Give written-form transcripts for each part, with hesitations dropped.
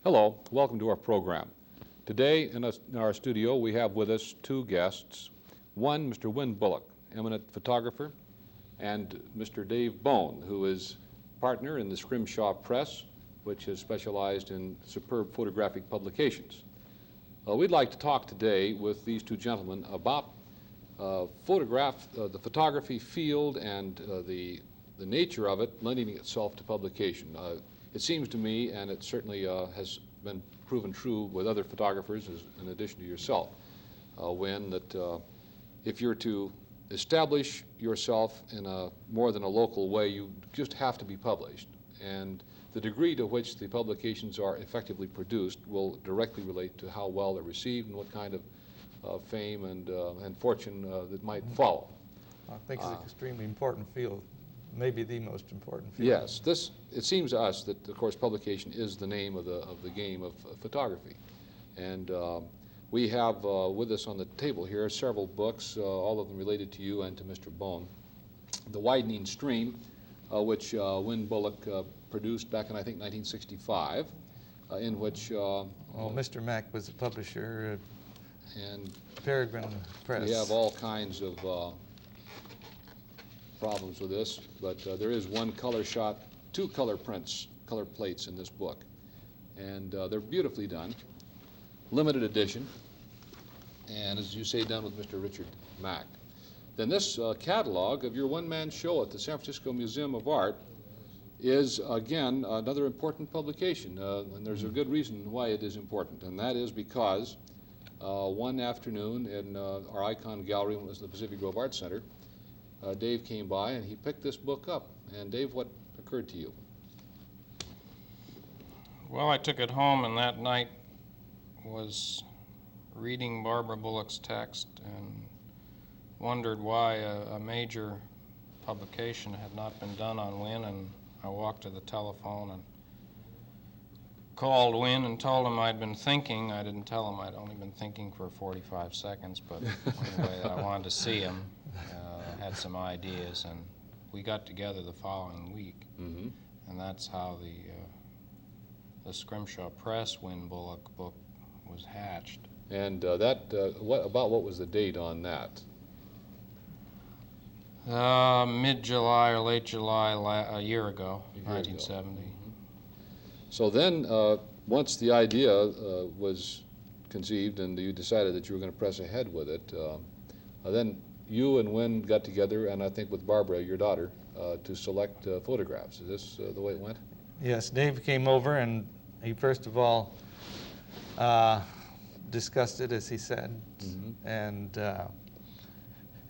Hello, welcome to our program. Today in our studio we have with us two guests. One, Mr. Wynn Bullock, eminent photographer, and Mr. Dave Bohn, who is partner in the Scrimshaw Press, which has specialized in superb photographic publications. We'd like to talk today with these two gentlemen about the photography field and the nature of it lending itself to publication. It seems to me, and it certainly has been proven true with other photographers in addition to yourself, Wynn, that if you're to establish yourself in a more than a local way, you just have to be published. And the degree to which the publications are effectively produced will directly relate to how well they're received and what kind of fame and fortune that might follow. I think it's an extremely important field, maybe the most important field. Yes, it seems to us that, of course, publication is the name of the game of photography. And we have with us on the table here several books, all of them related to you and to Mr. Bohn. The Widening Stream, which Wynn Bullock produced back in, I think, 1965, in which... well, Mr. Mack was the publisher and Peregrine Press. We have all kinds of problems with this, but there is one color shot, two color prints, color plates in this book, and they're beautifully done. Limited edition, and as you say, done with Mr. Richard Mack. Then this catalog of your one-man show at the San Francisco Museum of Art is, again, another important publication, and there's a good reason why it is important, and that is because one afternoon in our Eikon Gallery, when it was the Pacific Grove Art Center, Dave came by and he picked this book up. And Dave, what occurred to you? Well, I took it home and that night was reading Barbara Bullock's text and wondered why a major publication had not been done on Wynn, and I walked to the telephone and called Wynn and told him I'd been thinking. I didn't tell him I'd only been thinking for 45 seconds, but anyway, that I wanted to see him. Had some ideas, and we got together the following week, and that's how the Scrimshaw Press Wynn Bullock book was hatched. And what was the date on that? Mid-July or late July a year ago, 1970. So then, once the idea was conceived and you decided that you were going to press ahead with it, then you and Wynn got together, and I think with Barbara, your daughter, to select photographs. Is this the way it went? Yes, Dave came over and he first of all discussed it, as he said, and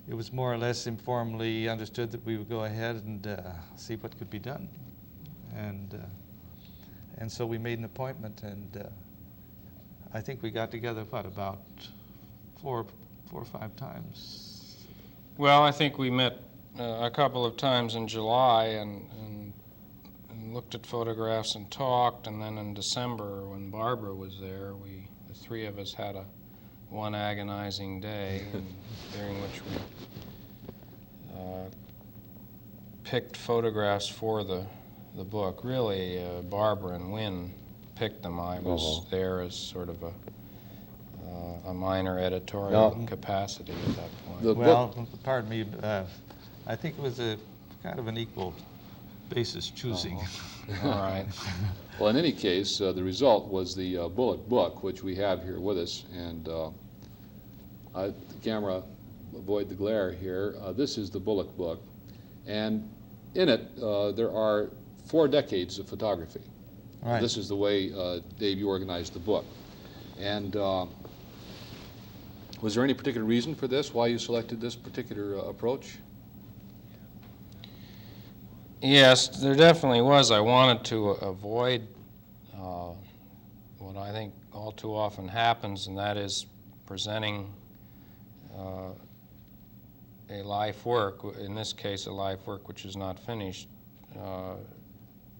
it was more or less informally understood that we would go ahead and see what could be done. And so we made an appointment, and I think we got together, about four or five times. Well, I think we met a couple of times in July and looked at photographs and talked, and then in December, when Barbara was there, the three of us had one agonizing day, during which we picked photographs for the book. Really, Barbara and Wynn picked them. I was there as sort of a minor editorial capacity at that point. Well, pardon me, I think it was a kind of an equal basis choosing. All right. Well, in any case, the result was the Bullock book, which we have here with us, and the camera, avoid the glare here. This is the Bullock book, and in it there are 4 decades of photography. Right. This is the way, Dave, you organized the book. And was there any particular reason for this, why you selected this particular approach? Yes, there definitely was. I wanted to avoid what I think all too often happens, and that is presenting a life work, in this case a life work which is not finished,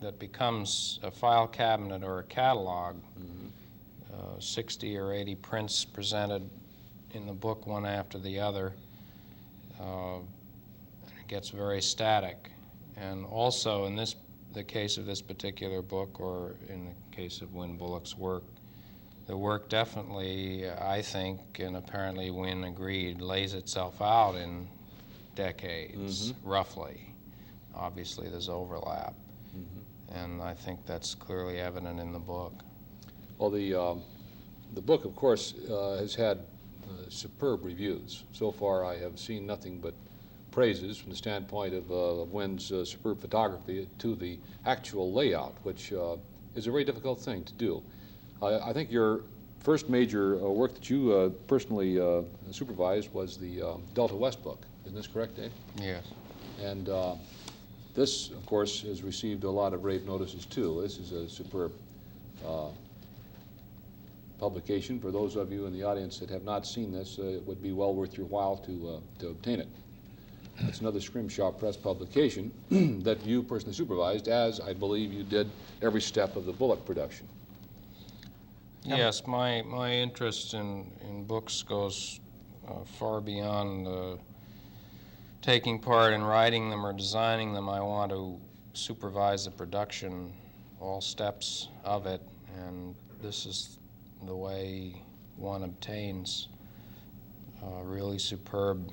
that becomes a file cabinet or a catalog, 60 or 80 prints presented in the book one after the other. It gets very static. And also in this the case of this particular book, or in the case of Wynn Bullock's work, the work definitely, I think, and apparently Wynn agreed, lays itself out in decades, roughly. Obviously, there's overlap, and I think that's clearly evident in the book. Well, the book, of course, has had superb reviews. So far, I have seen nothing but praises from the standpoint of Wynn's superb photography to the actual layout, which is a very difficult thing to do. I think your first major work that you personally supervised was the Delta West book. Isn't this correct, Dave? Yes. And this, of course, has received a lot of rave notices, too. This is a superb publication. For those of you in the audience that have not seen this, it would be well worth your while to obtain it. It's another Scrimshaw Press publication that you personally supervised, as I believe you did every step of the Bullock production. Yes, my interest in books goes far beyond taking part in writing them or designing them. I want to supervise the production, all steps of it, and this is the way one obtains really superb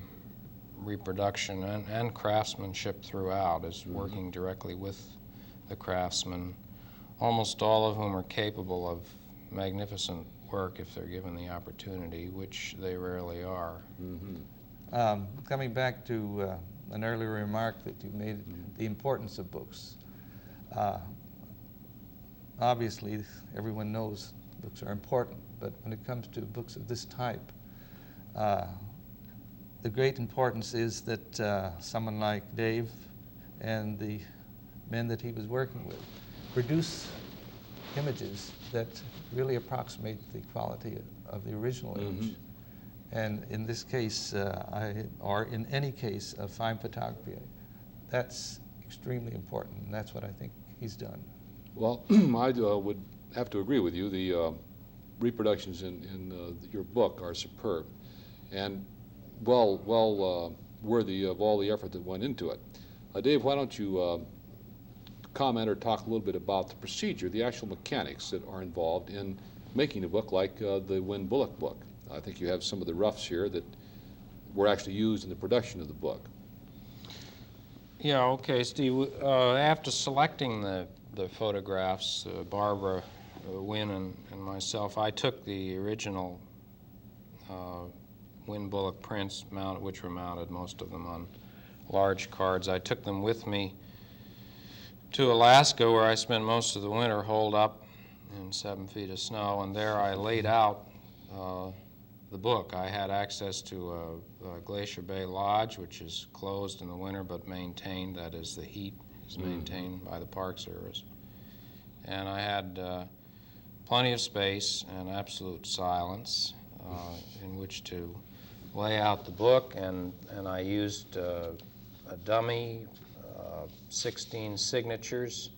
reproduction and craftsmanship throughout, is working directly with the craftsmen, almost all of whom are capable of magnificent work if they're given the opportunity, which they rarely are. Coming back to an earlier remark that you made, the importance of books. Obviously, everyone knows books are important, but when it comes to books of this type, the great importance is that someone like Dave and the men that he was working with produce images that really approximate the quality of the original image. And in this case, or in any case of fine photography, that's extremely important, and that's what I think he's done. Well, I would have to agree with you. The reproductions in your book are superb and well worthy of all the effort that went into it. Dave, why don't you comment or talk a little bit about the procedure, the actual mechanics that are involved in making a book like the Wynn Bullock book. I think you have some of the roughs here that were actually used in the production of the book. Yeah, okay, Steve. After selecting the photographs, Barbara, Wynn, and myself, I took the original Wynn Bullock prints, which were mounted, most of them on large cards. I took them with me to Alaska, where I spent most of the winter holed up in 7 feet of snow, and there I laid out the book. I had access to a Glacier Bay Lodge, which is closed in the winter but maintained, that is, the heat is maintained by the Park Service. And I had plenty of space and absolute silence in which to lay out the book, and I used a dummy, 16 signatures,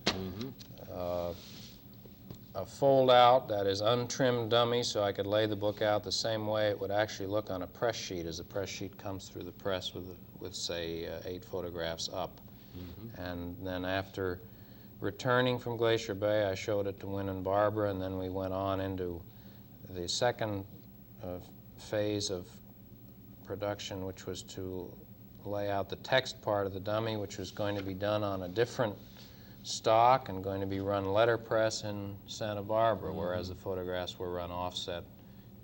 a fold-out, that is untrimmed dummy, so I could lay the book out the same way it would actually look on a press sheet, as the press sheet comes through the press with say, 8 photographs up. And then after returning from Glacier Bay, I showed it to Wynn and Barbara, and then we went on into the second phase of production, which was to lay out the text part of the dummy, which was going to be done on a different stock and going to be run letterpress in Santa Barbara, whereas the photographs were run offset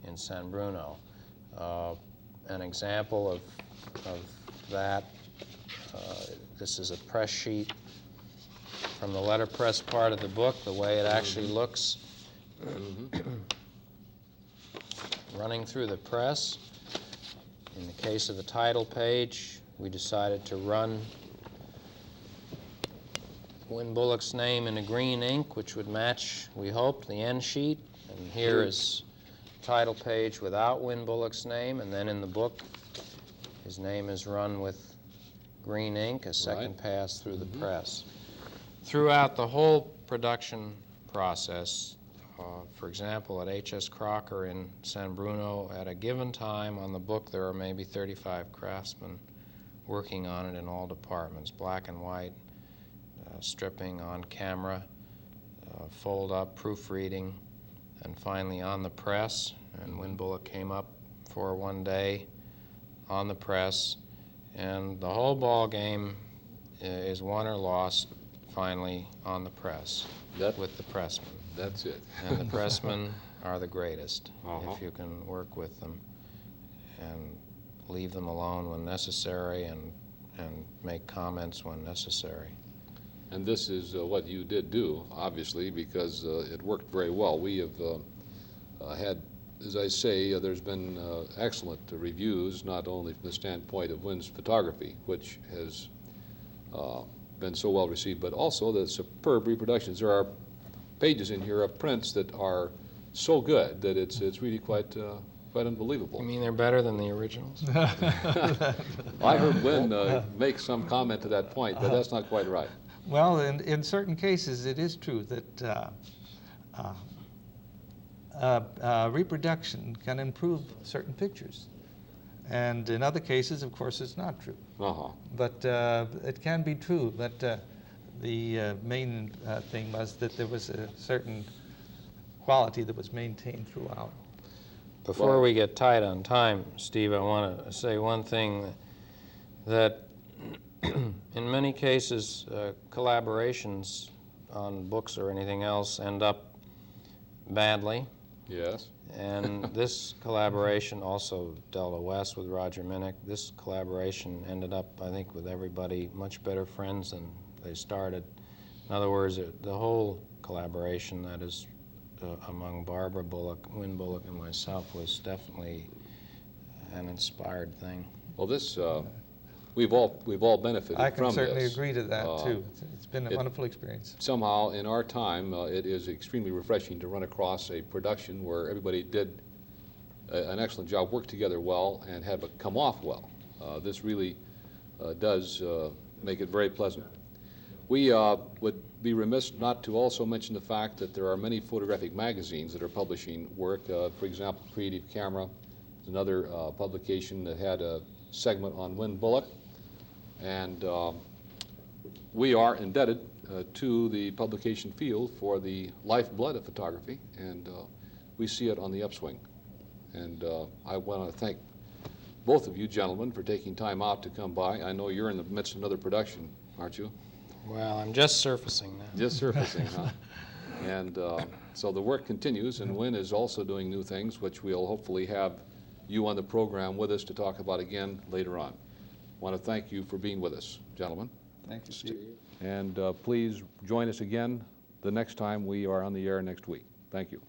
in San Bruno. An example of that, this is a press sheet from the letterpress part of the book, the way it actually looks running through the press. In the case of the title page, we decided to run Wynn Bullock's name in a green ink, which would match, we hoped, the end sheet. And here is title page without Wynn Bullock's name, and then in the book, his name is run with green ink, a second pass through the press. Throughout the whole production process, for example, at H.S. Crocker in San Bruno, at a given time on the book, there are maybe 35 craftsmen working on it in all departments, black and white, stripping on camera, fold up, proofreading, and finally on the press. And Wynn Bullock came up for one day on the press, and the whole ball game is won or lost finally on the press with the pressmen. That's it. And the pressmen are the greatest Uh-huh. if you can work with them and leave them alone when necessary and make comments when necessary. And this is what you did do, obviously, because it worked very well. We have had, as I say, there's been excellent reviews, not only from the standpoint of Wynn's photography, which has been so well received, but also the superb reproductions. There are pages in here of prints that are so good that it's really quite unbelievable. You mean they're better than the originals? I heard Wynn make some comment to that point, but that's not quite right. Well, in certain cases, it is true that reproduction can improve certain pictures. And in other cases, of course, it's not true. Uh-huh. But it can be true. But the main thing was that there was a certain quality that was maintained throughout. Before we get tight on time, Steve, I want to say one thing, that in many cases, collaborations on books or anything else end up badly. Yes. And this collaboration, also Delta West with Roger Minnick, this collaboration ended up, I think, with everybody much better friends than they started. In other words, the whole collaboration, that is, among Barbara Bullock, Wynn Bullock, and myself, was definitely an inspired thing. Well, this we've all benefited from this. I can certainly agree to that too. It's been a wonderful experience. Somehow, in our time, it is extremely refreshing to run across a production where everybody did an excellent job, worked together well, and have it come off well. This really does make it very pleasant. We would be remiss not to also mention the fact that there are many photographic magazines that are publishing work. For example, Creative Camera is another publication that had a segment on Wynn Bullock. And we are indebted to the publication field for the lifeblood of photography, and we see it on the upswing. And I want to thank both of you gentlemen for taking time out to come by. I know you're in the midst of another production, aren't you? Well, I'm just surfacing now. Just surfacing, huh? And so the work continues, and Wynn is also doing new things, which we'll hopefully have you on the program with us to talk about again later on. I want to thank you for being with us, gentlemen. Thank you, Steve. And please join us again the next time we are on the air next week. Thank you.